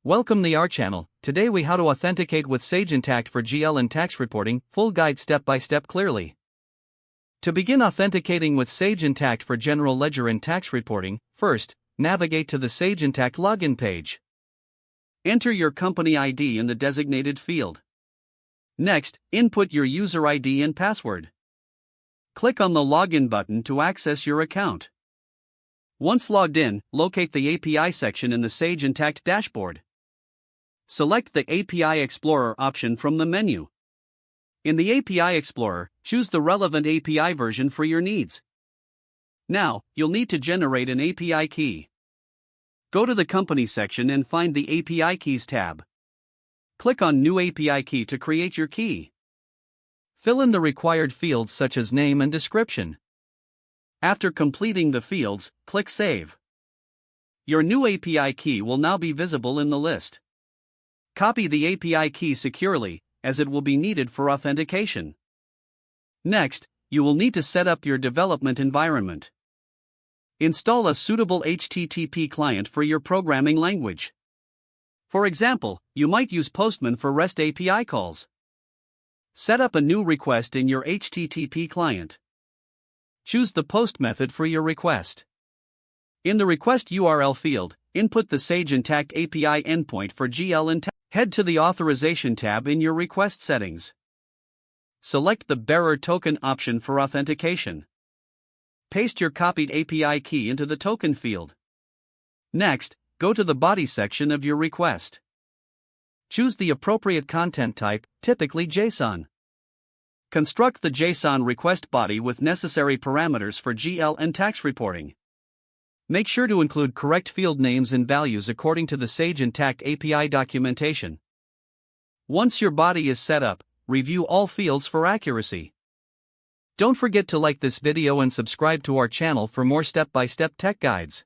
Welcome to our channel. Today we how to authenticate with Sage Intacct for GL and tax reporting, full guide step by step clearly. To begin authenticating with Sage Intacct for general ledger and tax reporting, first, navigate to the Sage Intacct login page. Enter your company ID in the designated field. Next, input your user ID and password. Click on the login button to access your account. Once logged in, locate the API section in the Sage Intacct dashboard. Select the API Explorer option from the menu. In the API Explorer, choose the relevant API version for your needs. Now, you'll need to generate an API key. Go to the Company section and find the API Keys tab. Click on New API Key to create your key. Fill in the required fields such as name and description. After completing the fields, click Save. Your new API key will now be visible in the list. Copy the API key securely, as it will be needed for authentication. Next, you will need to set up your development environment. Install a suitable HTTP client for your programming language. For example, you might use Postman for REST API calls. Set up a new request in your HTTP client. Choose the POST method for your request. In the request URL field, input the Sage Intacct API endpoint for GL and head to the Authorization tab in your request settings. Select the Bearer Token option for authentication. Paste your copied API key into the token field. Next, go to the body section of your request. Choose the appropriate content type, typically JSON. Construct the JSON request body with necessary parameters for GL and tax reporting. Make sure to include correct field names and values according to the Sage Intacct API documentation. Once your body is set up, review all fields for accuracy. Don't forget to like this video and subscribe to our channel for more step-by-step tech guides.